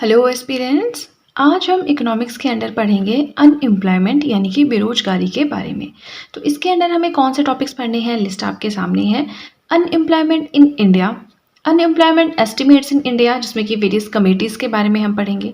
Hello aspirants. आज हम economics के अंडर पढ़ेंगे अनएम्प्लॉयमेंट यानी कि बेरोजगारी के बारे में। तो इसके अंडर हमें कौन से टॉपिक्स पढ़ने हैं, लिस्ट आपके सामने है। Unemployment in India, unemployment estimates in India, जिसमें कि वेरियस कमेटीज़ के बारे में हम पढ़ेंगे।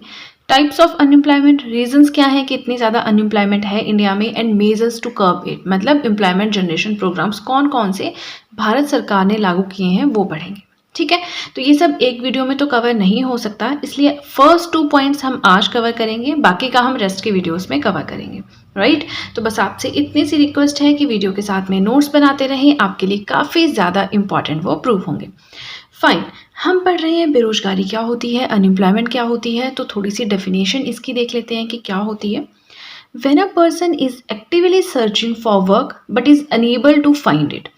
टाइप्स ऑफ अनएम्प्लॉयमेंट, रीजंस क्या है कि इतनी ज़्यादा अनएम्प्लॉयमेंट है इंडिया में, and measures to curb it, मतलब एम्प्लॉयमेंट जनरेशन प्रोग्राम्स कौन कौन से भारत सरकार ने लागू किए हैं वो पढ़ेंगे। ठीक है, तो ये सब एक वीडियो में तो कवर नहीं हो सकता, इसलिए फर्स्ट 2 पॉइंट्स हम आज कवर करेंगे, बाकी का हम रेस्ट के वीडियोस में कवर करेंगे। राइट, तो बस आपसे इतनी सी रिक्वेस्ट है कि वीडियो के साथ में नोट्स बनाते रहें, आपके लिए काफ़ी ज़्यादा इंपॉर्टेंट वो प्रूव होंगे। फाइन, हम पढ़ रहे हैं बेरोजगारी क्या होती है, अनएम्प्लॉयमेंट क्या होती है, तो थोड़ी सी डेफिनेशन इसकी देख लेते हैं कि क्या होती है। When a person is actively searching for work but is unable to find it,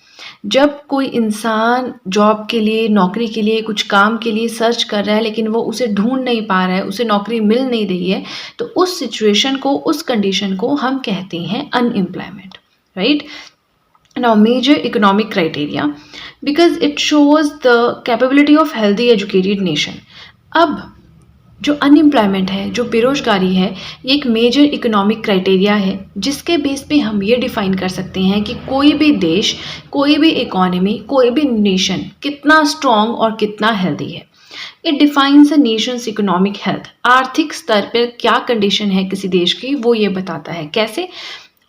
जब कोई इंसान जॉब के लिए, नौकरी के लिए, कुछ काम के लिए सर्च कर रहा है लेकिन वो उसे ढूंढ नहीं पा रहा है, उसे नौकरी मिल नहीं रही है, तो उस सिचुएशन को, उस कंडीशन को हम कहते हैं unemployment. Right, now major economic criteria, because it shows the capability of healthy educated nation. अब जो अनएम्प्लॉयमेंट है, जो बेरोजगारी है, ये एक मेजर इकोनॉमिक क्राइटेरिया है जिसके बेस पे हम ये डिफाइन कर सकते हैं कि कोई भी देश, कोई भी इकोनॉमी, कोई भी नेशन कितना स्ट्रॉन्ग और कितना हेल्दी है। It defines a Nations economic health, आर्थिक स्तर पर क्या कंडीशन है किसी देश की, वो ये बताता है। कैसे?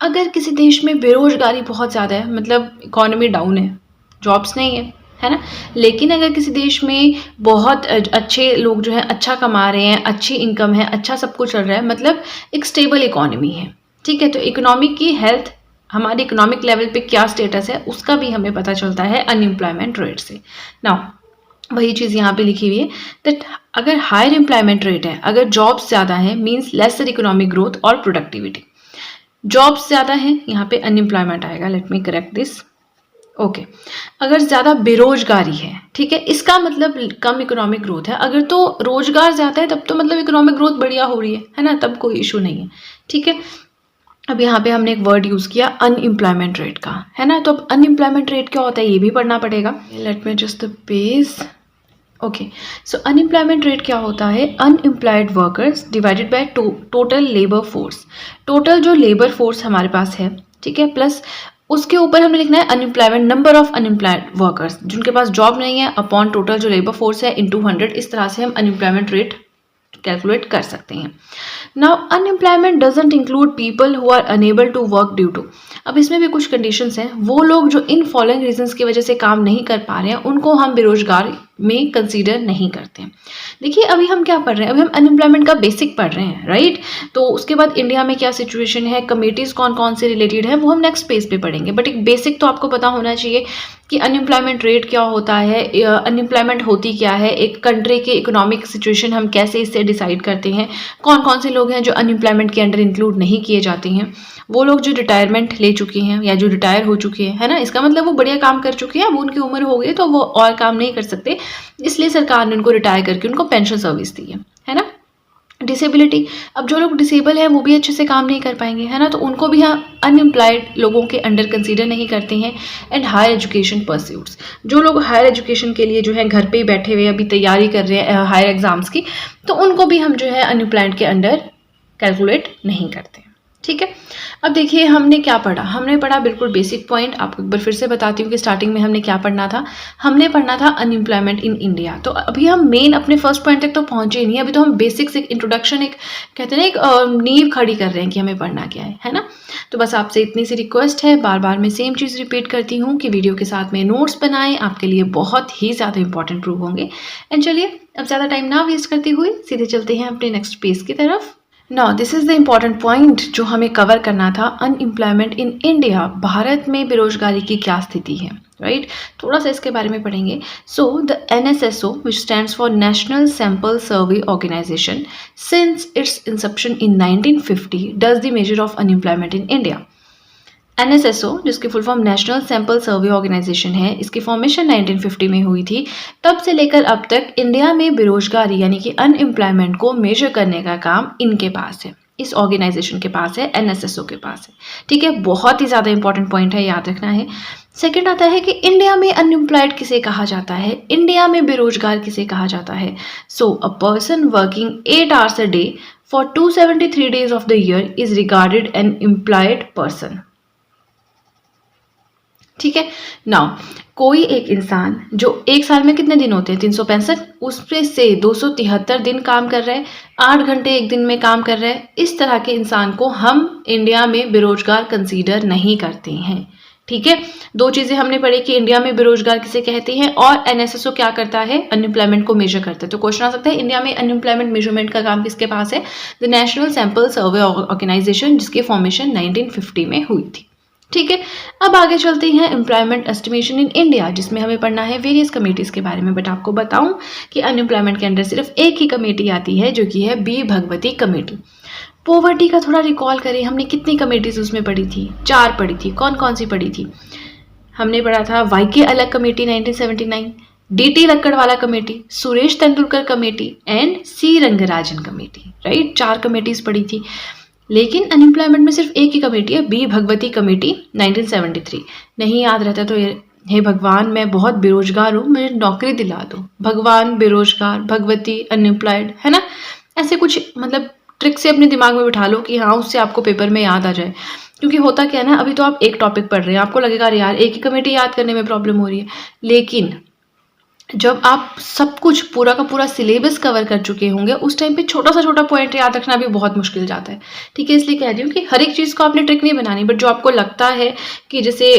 अगर किसी देश में बेरोजगारी बहुत ज़्यादा है, मतलब इकोनॉमी डाउन है, जॉब्स नहीं है ना, लेकिन अगर किसी देश में बहुत अच्छे लोग जो हैं अच्छा कमा रहे हैं, अच्छी इनकम है, अच्छा सब कुछ चल रहा है, मतलब एक स्टेबल इकोनॉमी है। ठीक है, तो इकोनॉमिक की हेल्थ, हमारे इकोनॉमिक लेवल पे क्या स्टेटस है, उसका भी हमें पता चलता है अनएम्प्लॉयमेंट रेट से। नाउ वही चीज़ यहाँ पे लिखी हुई है दैट अगर हायर एम्प्लॉयमेंट रेट है, अगर जॉब्स ज़्यादा है, मीन्स लेसर इकोनॉमिक ग्रोथ और प्रोडक्टिविटी। जॉब्स ज़्यादा है, यहाँ पे अनएम्प्लॉयमेंट आएगा। Let me correct this. Okay, अगर ज़्यादा बेरोजगारी है, ठीक है, इसका मतलब कम इकोनॉमिक ग्रोथ है। अगर तो रोजगार ज़्यादा है तब तो मतलब इकोनॉमिक ग्रोथ बढ़िया हो रही है ना, तब कोई इशू नहीं है। ठीक है, अब यहाँ पे हमने एक वर्ड यूज़ किया अनएम्प्लॉयमेंट रेट का, है ना, तो अब अनएम्प्लॉयमेंट रेट क्या होता है ये भी पढ़ना पड़ेगा। Let me just the page. Okay, so unemployment rate क्या होता है? Unemployed workers divided by total labour force. Total जो लेबर फोर्स हमारे पास है, ठीक है, प्लस उसके ऊपर हमें लिखना है unemployment, number of unemployed workers जिनके पास जॉब नहीं है, अपॉन टोटल जो लेबर फोर्स है इनटू 100। इस तरह से हम अनएम्प्लॉयमेंट रेट कैलकुलेट कर सकते हैं। Now unemployment doesn't include people who are unable to work due to, अब इसमें भी कुछ कंडीशंस हैं। वो लोग जो इन फॉलोइंग रीजंस की वजह से काम नहीं कर पा रहे हैं, उनको हम बेरोजगार में कंसीडर नहीं करते हैं। देखिए, अभी हम क्या पढ़ रहे हैं, अभी हम अनएम्प्लॉयमेंट का बेसिक पढ़ रहे हैं। राइट, तो उसके बाद इंडिया में क्या सिचुएशन है, कमेटीज़ कौन कौन से रिलेटेड है, वो हम नेक्स्ट पेज पे पढ़ेंगे। बट एक बेसिक तो आपको पता होना चाहिए कि अनएम्प्लॉयमेंट रेट क्या होता है, अनएम्प्लॉयमेंट होती क्या है, एक कंट्री की इकोनॉमिक सिचुएशन हम कैसे इससे डिसाइड करते हैं, कौन कौन से लोग हैं जो अनएम्प्लॉयमेंट के अंडर इंक्लूड नहीं किए जाते हैं, वो लोग जो रिटायरमेंट ले चुके हैं या जो रिटायर हो चुके हैं, है ना, इसका मतलब वो बढ़िया काम कर चुके हैं, अब उनकी उम्र हो गई तो वो और काम नहीं कर सकते, इसलिए सरकार ने उनको रिटायर करके उनको पेंशन सर्विस दी है ना। डिसेबिलिटी, अब जो लोग डिसेबल हैं वो भी अच्छे से काम नहीं कर पाएंगे, है ना, तो उनको भी हम अनएम्प्लॉयड लोगों के अंडर कंसीडर नहीं करते हैं। एंड हायर एजुकेशन परस्यूट्स, जो लोग हायर एजुकेशन के लिए जो है घर पे ही बैठे हुए अभी तैयारी कर रहे हैं हायर एग्जाम्स की, तो उनको भी हम जो है अनएम्प्लॉयड के अंडर कैलकुलेट नहीं करते। ठीक है, अब देखिए हमने क्या पढ़ा, हमने पढ़ा बिल्कुल बेसिक पॉइंट। आपको एक बार फिर से बताती हूँ कि स्टार्टिंग में हमने क्या पढ़ना था। हमने पढ़ना था अनएम्प्लॉयमेंट इन इंडिया। तो अभी हम मेन अपने फर्स्ट पॉइंट तक तो पहुंचे नहीं, अभी तो हम बेसिक्स, एक इंट्रोडक्शन, एक कहते हैं ना, एक नींव खड़ी कर रहे हैं कि हमें पढ़ना क्या है ना। तो बस आपसे इतनी सी रिक्वेस्ट है, बार बार मैं सेम चीज़ रिपीट करती हूँ कि वीडियो के साथ में नोट्स बनाएं, आपके लिए बहुत ही ज़्यादा इंपॉर्टेंट प्रूव होंगे। एंड चलिए अब ज़्यादा टाइम ना वेस्ट करते हुए सीधे चलते हैं अपने नेक्स्ट पेज की तरफ। Now this is the important point जो हमें कवर करना था, अनएम्प्लॉयमेंट इन इंडिया। भारत में बेरोजगारी की क्या स्थिति है, राइट, थोड़ा सा इसके बारे में पढ़ेंगे। So the NSSO, which stands for National Sample Survey Organization, since its inception in 1950 does the measure of unemployment in India. NSSO, जिसकी full form national sample survey organisation है, इसकी फॉर्मेशन 1950 में हुई थी। तब से लेकर अब तक इंडिया में बेरोजगारी यानी कि अनएम्प्लॉयमेंट को मेजर करने का काम इनके पास है। इस ऑर्गेनाइजेशन के पास है, एनएसएसओ के पास है। ठीक है, बहुत ही ज़्यादा इंपॉर्टेंट पॉइंट है, याद रखना है। सेकंड आता है कि इंडिया में अनएम्प्लॉयड किसे कहा जाता है, इंडिया में बेरोजगार किसे कहा जाता है। So a person working 8 hours a day for 273 days of the year is regarded an employed person. ठीक है, नाउ कोई एक इंसान जो एक साल में कितने दिन होते हैं, 365, उसमें से 273 दिन काम कर रहा है, 8 घंटे एक दिन में काम कर रहा है, इस तरह के इंसान को हम इंडिया में बेरोजगार कंसीडर नहीं करते हैं। ठीक है, दो चीजें हमने पढ़ी कि इंडिया में बेरोजगार किसे कहते हैं और एनएसएसओ क्या करता है, अनएम्प्लॉयमेंट को मेजर करता है। तो क्वेश्चन आ सकता है इंडिया में अनएम्प्लॉयमेंट मेजरमेंट का काम किसके पास है, the national sample survey organisation, जिसकी फॉर्मेशन 1950 में हुई थी। ठीक है, अब आगे चलते हैं एम्प्लॉयमेंट एस्टिमेशन इन इंडिया, जिसमें हमें पढ़ना है वेरियस कमेटीज के बारे में। बट आपको बताऊं कि अनएम्प्लॉयमेंट के अंदर सिर्फ एक ही कमेटी आती है, जो कि है बी भगवती कमेटी। पॉवर्टी का थोड़ा रिकॉल करें, हमने कितनी कमेटीज उसमें पढ़ी थी, 4 पढ़ी थी। कौन कौन सी पढ़ी थी, हमने पढ़ा था YK Alagh committee 1979, DT Lakdawala committee, Suresh Tendulkar committee and C Rangarajan committee. Right, 4 committees पढ़ी थी। लेकिन अनएम्प्लॉयमेंट में सिर्फ एक ही कमेटी है, बी भगवती कमेटी 1973। नहीं याद रहता तो हे भगवान मैं बहुत बेरोजगार हूँ, मुझे नौकरी दिला दो। भगवान बेरोजगार, भगवती अनएम्प्लॉयड, है ना, ऐसे कुछ मतलब ट्रिक से अपने दिमाग में बिठा लो कि हाँ उससे आपको पेपर में याद आ जाए। क्योंकि होता क्या है ना, अभी तो आप एक टॉपिक पढ़ रहे हैं, आपको लगेगा अरे यार एक ही कमेटी याद करने में प्रॉब्लम हो रही है, लेकिन जब आप सब कुछ पूरा का पूरा सिलेबस कवर कर चुके होंगे उस टाइम पे छोटा सा छोटा पॉइंट याद रखना भी बहुत मुश्किल जाता है। ठीक है, इसलिए कह रही हूँ कि हर एक चीज़ को आपने ट्रिक नहीं बनानी, बट जो आपको लगता है कि जैसे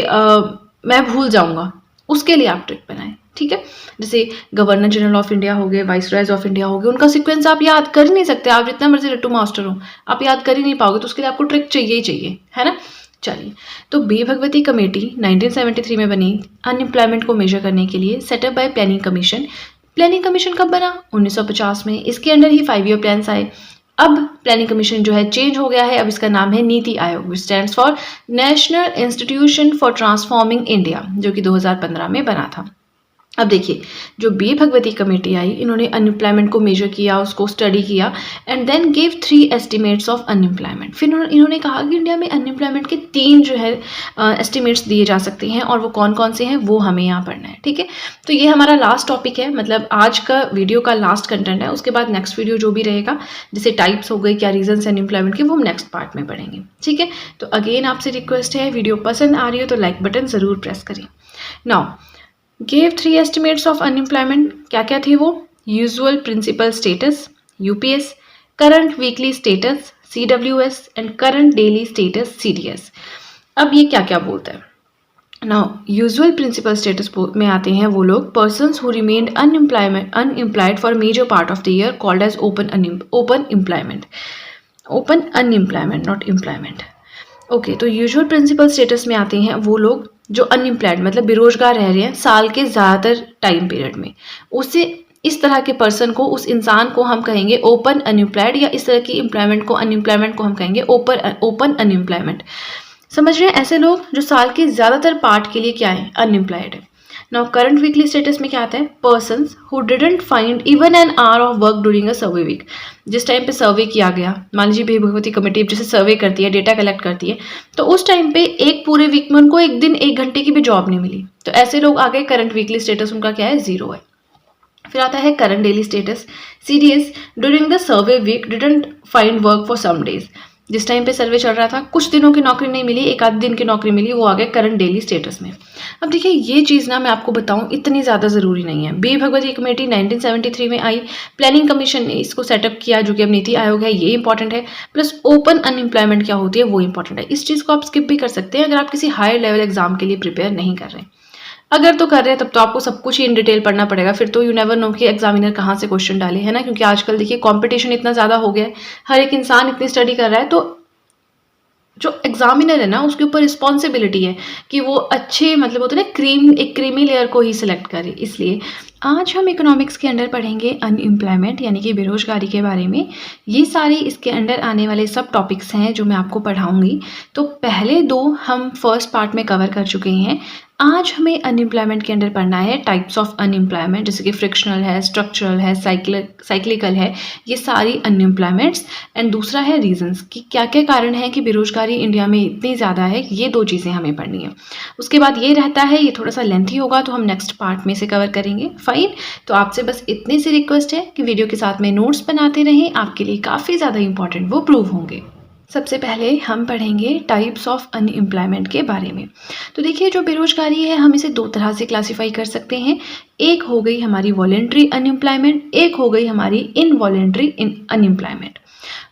मैं भूल जाऊंगा, उसके लिए आप ट्रिक बनाएं। ठीक है, जैसे गवर्नर जनरल ऑफ इंडिया हो गए, वाइसरॉयज ऑफ इंडिया हो गए, उनका सीक्वेंस आप याद कर ही नहीं सकते, आप जितना मर्जी रट्टू मास्टर हो आप याद कर ही नहीं पाओगे, तो उसके लिए आपको ट्रिक चाहिए ही चाहिए, है ना। चलिए, तो बी भगवती कमेटी 1973 में बनी अनएम्प्लॉयमेंट को मेजर करने के लिए, setup bye planning commission. Planning commission कब बना, 1950 में। इसके अंडर ही 5 ईयर प्लान्स आए। अब प्लानिंग कमीशन जो है चेंज हो गया है, अब इसका नाम है नीति आयोग, विच stands for national institution for transforming India, जो कि 2015 में बना था। अब देखिए, जो बी भगवती कमेटी आई, इन्होंने अनएम्प्लॉयमेंट को मेजर किया, उसको स्टडी किया and then give 3 estimates of unemployment. फिर इन्होंने कहा कि इंडिया में अनएम्प्लॉयमेंट के 3 जो है एस्टिमेट्स दिए जा सकते हैं, और वो कौन कौन से हैं वो हमें यहाँ पढ़ना है। ठीक है, तो ये हमारा लास्ट टॉपिक है, मतलब आज का वीडियो का लास्ट कंटेंट है। उसके बाद नेक्स्ट वीडियो जो भी रहेगा, जैसे टाइप्स हो गए, क्या रीजंस अनएम्प्लॉयमेंट के, वो हम नेक्स्ट पार्ट में पढ़ेंगे। ठीक है, तो अगेन आपसे रिक्वेस्ट है, वीडियो पसंद आ रही हो तो लाइक बटन ज़रूर प्रेस करें। Now gave 3 estimates of unemployment, क्या क्या थे वो, usual principal status UPS, current weekly status CWS and current daily status CDS. अब ये क्या क्या बोलता है, नाउ यूजुअल प्रिंसिपल स्टेटस में आते हैं वो लोग, persons who remained unemployed for major part of the year called as open employment, open unemployment not employment. Okay, तो यूजुअल प्रिंसिपल स्टेटस में आते हैं वो लोग जो अनएम्प्लॉयड मतलब बेरोजगार रह रहे हैं साल के ज़्यादातर टाइम पीरियड में, उससे इस तरह के पर्सन को, उस इंसान को हम कहेंगे ओपन अनएम्प्लॉयड, या इस तरह की एम्प्लॉयमेंट को, अनएम्प्लॉयमेंट को हम कहेंगे ओपन अनएम्प्लॉयमेंट। समझ रहे हैं, ऐसे लोग जो साल के ज़्यादातर पार्ट के लिए क्या है, अनएम्प्लॉयड है। नाउ करंट वीकली स्टेटस में क्या आता है, persons who didn't find even an hour of work during a survey week. जिस टाइम पे सर्वे किया गया, मान लीजिए बी भगवती कमेटी जैसे सर्वे करती है, डेटा कलेक्ट करती है, तो उस टाइम पे एक पूरे वीक में उनको एक दिन 1 घंटे की भी जॉब नहीं मिली, तो ऐसे लोग आ गए, करंट वीकली स्टेटस उनका क्या है, 0 है। फिर आता है current daily status CDS, during the survey week didn't find work for some days. जिस टाइम पे सर्वे चल रहा था, कुछ दिनों की नौकरी नहीं मिली, 1 आध दिन की नौकरी मिली, वो आ गए करंट डेली स्टेटस में। अब देखिए, ये चीज़ ना मैं आपको बताऊं इतनी ज़्यादा ज़रूरी नहीं है। बी भगवती कमेटी 1973 में आई, प्लानिंग कमीशन ने इसको सेटअप किया, जो कि अब नीति आयोग है, ये इंपॉर्टेंट है, प्लस ओपन अनएम्प्लॉयमेंट क्या होती है वो इंपॉर्टेंट है। इस चीज़ को आप स्किप भी कर सकते हैं अगर आप किसी हायर लेवल एग्जाम के लिए प्रिपेयर नहीं कर रहे हैं। अगर तो कर रहे हैं तब तो आपको सब कुछ ही इन डिटेल पढ़ना पड़ेगा, फिर तो यू नेवर नो कि एग्जामिनर कहाँ से क्वेश्चन डाले, है ना। क्योंकि आजकल देखिए कंपटीशन इतना ज़्यादा हो गया है, हर एक इंसान इतनी स्टडी कर रहा है, तो जो एग्जामिनर है ना उसके ऊपर रिस्पॉन्सिबिलिटी है कि वो अच्छे मतलब होते हैं ना, एक क्रीमी लेयर को ही सिलेक्ट करे। इसलिए आज हम इकोनॉमिक्स के अंडर पढ़ेंगे अनएम्प्लॉयमेंट यानी कि बेरोजगारी के बारे में। ये सारी इसके अंडर आने वाले सब टॉपिक्स हैं जो मैं आपको पढ़ाऊंगी। तो पहले दो हम फर्स्ट पार्ट में कवर कर चुके हैं। आज हमें अनएम्प्लॉयमेंट के अंडर पढ़ना है टाइप्स ऑफ अनएम्प्लॉयमेंट, जैसे कि फ्रिक्शनल है, स्ट्रक्चरल है, साइक्लिकल है, ये सारी अनएम्प्लॉयमेंट्स। एंड दूसरा है रीजंस कि क्या क्या कारण है कि बेरोजगारी इंडिया में इतनी ज़्यादा है। ये दो चीज़ें हमें पढ़नी है। उसके बाद ये रहता है, ये थोड़ा सा लेंथी होगा तो हम नेक्स्ट पार्ट में से कवर करेंगे। फाइन, तो आपसे बस इतनी सी रिक्वेस्ट है कि वीडियो के साथ में नोट्स बनाते रहें, आपके लिए काफ़ी ज़्यादा इंपॉर्टेंट वो प्रूव होंगे। सबसे पहले हम पढ़ेंगे टाइप्स ऑफ अनएम्प्लॉयमेंट के बारे में। तो देखिए, जो बेरोजगारी है हम इसे दो तरह से क्लासीफाई कर सकते हैं। एक हो गई हमारी वॉलेंट्री अनएम्प्लॉयमेंट, एक हो गई हमारी इनवॉलेंट्री अनएम्प्लॉयमेंट।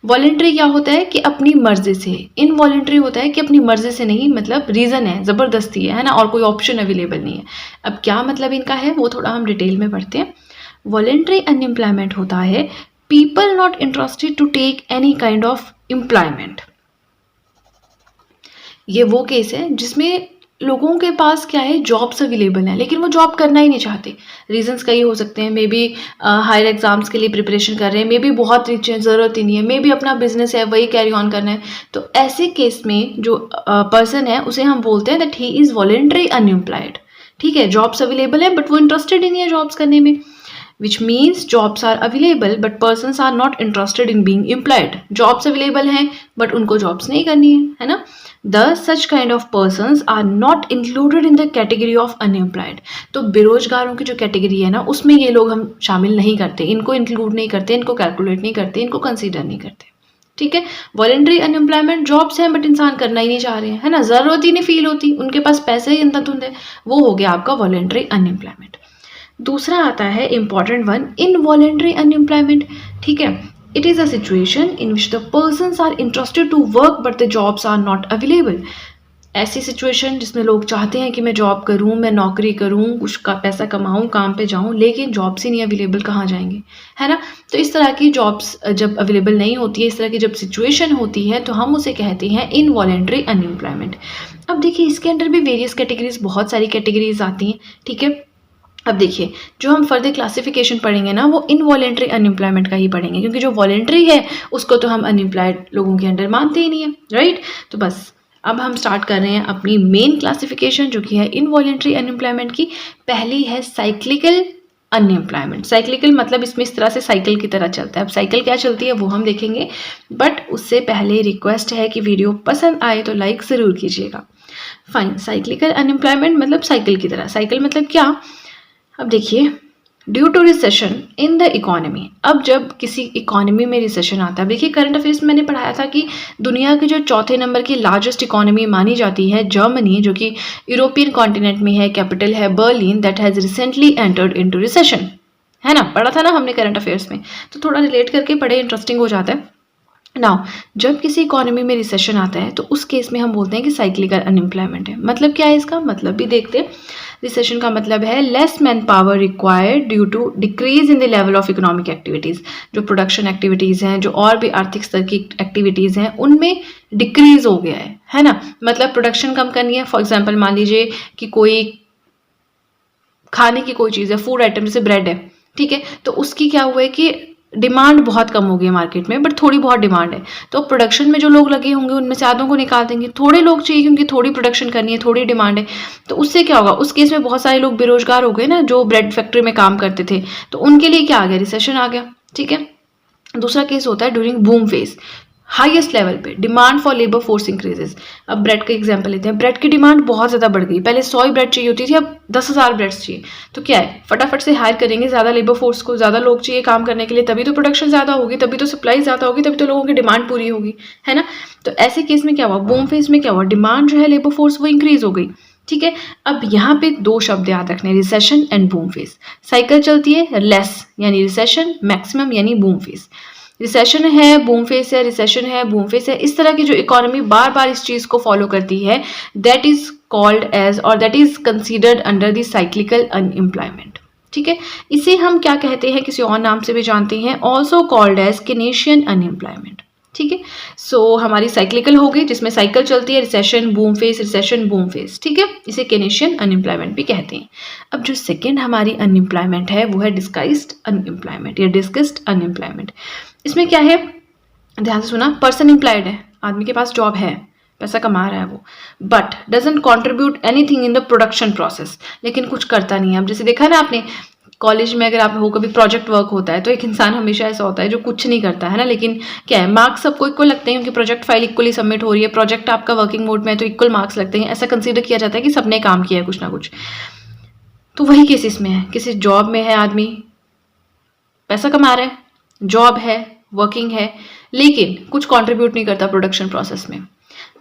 वॉलेंट्री क्या होता है कि अपनी मर्जी से, इनवॉलेंट्री होता है कि अपनी मर्जी से नहीं, मतलब रीज़न है, ज़बरदस्ती है ना, और कोई ऑप्शन अवेलेबल नहीं है। अब क्या मतलब इनका है वो थोड़ा हम डिटेल में पढ़ते हैं। वॉलेंट्री अनएम्प्लॉयमेंट होता है people not interested to take any kind of employment. ये वो केस है जिसमें लोगों के पास क्या है, जॉब्स अवेलेबल हैं लेकिन वो जॉब करना ही नहीं चाहते। रीजंस कई हो सकते हैं, मे बी हायर एग्जाम्स के लिए प्रिपरेशन कर रहे हैं, मे बी बहुत रिच है, ज़रूरत ही नहीं है, मे बी अपना बिजनेस है वही कैरी ऑन करना है। तो ऐसे केस में जो पर्सन है उसे हम बोलते हैं that he is voluntary unemployed. ठीक है, जॉब्स अवेलेबल है बट वो इंटरेस्टेड ही नहीं है जॉब्स करने में, which means jobs are available but persons are not interested in being employed. jobs available हैं but उनको jobs नहीं करनी है ना। Thus such kind of persons are not included in the category of unemployed. तो बेरोजगारों की जो कैटेगरी है ना उसमें ये लोग हम शामिल नहीं करते, इनको इंक्लूड नहीं करते, इनको कैलकुलेट नहीं करते, इनको कंसीडर नहीं करते। ठीक है, वॉलेंट्री अनएम्प्लॉयमेंट, जॉब्स हैं बट इंसान करना ही नहीं चाह रहे हैं, है ना, ज़रूरत ही नहीं फील होती, उनके पास पैसे ही अंधाधुंध है, वो हो गया आपका वॉलेंट्री अनएम्प्लॉयमेंट। दूसरा आता है इंपॉर्टेंट वन, इनवॉलेंट्री अनएम्प्लॉयमेंट। ठीक है, it is a situation in which the persons are interested to work but the jobs are not available. ऐसी सिचुएशन जिसमें लोग चाहते हैं कि मैं जॉब करूं, मैं नौकरी करूं, कुछ का पैसा कमाऊं, काम पे जाऊं, लेकिन जॉब्स ही नहीं अवेलेबल, कहाँ जाएंगे, है ना। तो इस तरह की जॉब्स जब अवेलेबल नहीं होती है, इस तरह की जब सिचुएशन होती है तो हम उसे कहते हैं इनवॉलेंट्री अनएम्प्लॉयमेंट। अब देखिए, इसके अंडर भी वेरियस कैटेगरीज, बहुत सारी कैटेगरीज आती हैं। ठीक है, अब देखिए, जो हम फर्दर क्लासिफिकेशन पढ़ेंगे ना वो इनवॉलेंट्री अनएम्प्लॉयमेंट का ही पढ़ेंगे, क्योंकि जो वॉलेंट्री है उसको तो हम अनएम्प्लॉयड लोगों के अंडर मानते ही नहीं है, राइट। तो बस अब हम स्टार्ट कर रहे हैं अपनी मेन क्लासिफिकेशन जो कि है इनवॉलेंट्री अनएम्प्लॉयमेंट की। पहली है साइक्लिकल अनएम्प्लॉयमेंट। साइक्लिकल मतलब इसमें इस तरह से साइकिल की तरह चलता है। अब साइकिल क्या चलती है वो हम देखेंगे, बट उससे पहले रिक्वेस्ट है कि वीडियो पसंद आए तो लाइक ज़रूर कीजिएगा। फाइन, साइक्लिकल अनएम्प्लॉयमेंट मतलब साइकिल की तरह। साइकिल मतलब क्या, अब देखिए, due to recession in the economy. अब जब किसी इकोनॉमी में रिसेशन आता है, देखिए करंट अफेयर्स में मैंने पढ़ाया था कि दुनिया के जो चौथे नंबर की लार्जेस्ट इकोनॉमी मानी जाती है जर्मनी, जो कि यूरोपियन कॉन्टिनेंट में है, कैपिटल है Berlin, that has recently entered into recession, है ना, पढ़ा था ना हमने करंट अफेयर्स में। तो थोड़ा रिलेट करके पढ़े, इंटरेस्टिंग हो जाता है। नाउ, जब किसी इकोनॉमी में रिसेशन आता है तो उस केस में हम बोलते हैं कि साइक्लिकल अनएम्प्लॉयमेंट है। मतलब क्या है इसका, मतलब भी देखते हैं। रिसेशन का मतलब है less man power required due to decrease in the level of economic activities. जो प्रोडक्शन एक्टिविटीज़ हैं, जो और भी आर्थिक स्तर की एक्टिविटीज़ हैं, उनमें डिक्रीज हो गया है ना। मतलब प्रोडक्शन कम करनी है। फॉर एग्जाम्पल मान लीजिए कि कोई खाने की कोई चीज़ है, फूड आइटम जैसे ब्रेड है, ठीक है, तो उसकी क्या हुआ है कि डिमांड बहुत कम हो गई है मार्केट में, बट थोड़ी बहुत डिमांड है। तो प्रोडक्शन में जो लोग लगे होंगे उनमें से आधों को निकाल देंगे, थोड़े लोग चाहिए क्योंकि थोड़ी प्रोडक्शन करनी है, थोड़ी डिमांड है। तो उससे क्या होगा, उस केस में बहुत सारे लोग बेरोजगार हो गए ना, जो ब्रेड फैक्ट्री में काम करते थे, तो उनके लिए क्या आ गया, रिसेशन आ गया। ठीक है, दूसरा केस होता है during boom phase, highest level पे demand for labour force increases. अब ब्रेड का एग्जांपल लेते हैं। ब्रेड की डिमांड बहुत ज़्यादा बढ़ गई, पहले 100 ब्रेड चाहिए होती थी, अब 10,000 ब्रेड्स चाहिए। तो क्या है, फटाफट से हायर करेंगे ज़्यादा लेबर फोर्स को, ज़्यादा लोग चाहिए काम करने के लिए, तभी तो प्रोडक्शन ज़्यादा होगी, तभी तो सप्लाई ज़्यादा होगी, तभी तो लोगों की डिमांड पूरी होगी, है ना। तो ऐसे केस में क्या हुआ, बूम फेज में क्या हुआ, डिमांड जो है लेबर फोर्स वो इंक्रीज हो गई। ठीक है, अब यहाँ पे दो शब्द याद रखने, recession and boom phase. Cycle चलती है लेस यानी रिसेशन, मैक्सिमम यानी बूम फेज। रिसेशन है, बूम फेस है, रिसेशन है, बूम फेस है, इस तरह की जो इकोनॉमी बार बार इस चीज़ को फॉलो करती है, दैट इज कॉल्ड एज और that is considered under the cyclical unemployment. ठीक है, इसे हम क्या कहते हैं, किसी और नाम से भी जानते हैं, ऑल्सो कॉल्ड एज केनेशियन अनएम्प्लॉयमेंट। ठीक है। सो हमारी साइक्लिकल हो गई, जिसमें साइकिल चलती है, recession boom face, recession boom face, ठीक है। इसे केनेशियन अनएम्प्लॉयमेंट भी कहते हैं। अब जो सेकेंड हमारी अनएम्प्लॉयमेंट है वो है डिस्गाइज्ड अनएम्प्लॉयमेंट या डिस्गस्ड अनएम्प्लॉयमेंट। इसमें क्या है, ध्यान से सुना, पर्सन एम्प्लॉयड है, आदमी के पास जॉब है, पैसा कमा रहा है वो, but doesn't contribute anything in the production process, लेकिन कुछ करता नहीं है। अब जैसे देखा ना आपने कॉलेज में, अगर आप हो कभी प्रोजेक्ट वर्क होता है तो एक इंसान हमेशा ऐसा होता है जो कुछ नहीं करता है ना, लेकिन क्या है, मार्क्स सबको इक्वल लगते हैं क्योंकि प्रोजेक्ट फाइल इक्वली सबमिट हो रही है, प्रोजेक्ट आपका वर्किंग मोड में है तो इक्वल मार्क्स लगते हैं, ऐसा कंसीडर किया जाता है कि सबने काम किया है कुछ ना कुछ। तो वही केस इसमें है, किसी जॉब में है आदमी, पैसा कमा रहा है, जॉब है, वर्किंग है, लेकिन कुछ कंट्रीब्यूट नहीं करता प्रोडक्शन प्रोसेस में।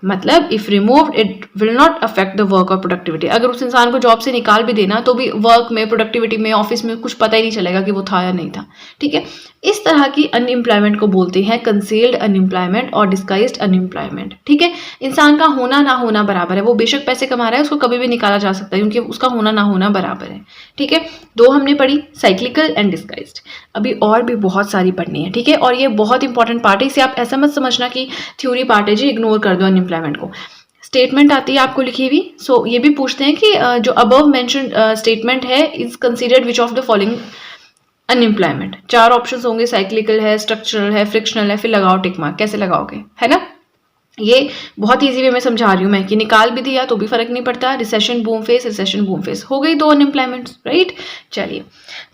मतलब if removed it will not affect the work और प्रोडक्टिविटी। अगर उस इंसान को जॉब से निकाल भी देना तो भी वर्क में, प्रोडक्टिविटी में, ऑफिस में कुछ पता ही नहीं चलेगा कि वो था या नहीं था, ठीक है। इस तरह की अनएम्प्लॉयमेंट को बोलते हैं कंसील्ड अनएम्प्लॉयमेंट और डिस्गाइज्ड अनएम्प्लॉयमेंट, ठीक है। इंसान का होना ना होना बराबर है, वो बेशक पैसे कमा रहा है, उसको कभी भी निकाला जा सकता है क्योंकि उसका होना ना होना बराबर है, ठीक है। दो हमने पढ़ी, साइक्लिकल एंड डिस्गाइज्ड। अभी और भी बहुत सारी पढ़नी है, ठीक है, और ये बहुत इंपॉर्टेंट पार्ट है, इसे आप ऐसा मत समझना कि थ्योरी पार्ट है जी, इग्नोर कर दो अनएम्प्लॉयमेंट को। स्टेटमेंट आती है आपको लिखी हुई, सो ये भी पूछते हैं कि जो अबव मेंशन्ड स्टेटमेंट है is considered which of the following unemployment. 4 options होंगे, साइक्लिकल है, स्ट्रक्चरल है, फ्रिक्शनल है, फिर लगाओ टिक मार्क। कैसे लगाओगे, है ना, ये बहुत इजी वे में समझा रही हूँ मैं कि निकाल भी दिया तो भी फर्क नहीं पड़ता। Recession boom face, recession boom face, हो गई 2 अनएम्प्लॉयमेंट्स, राइट। चलिए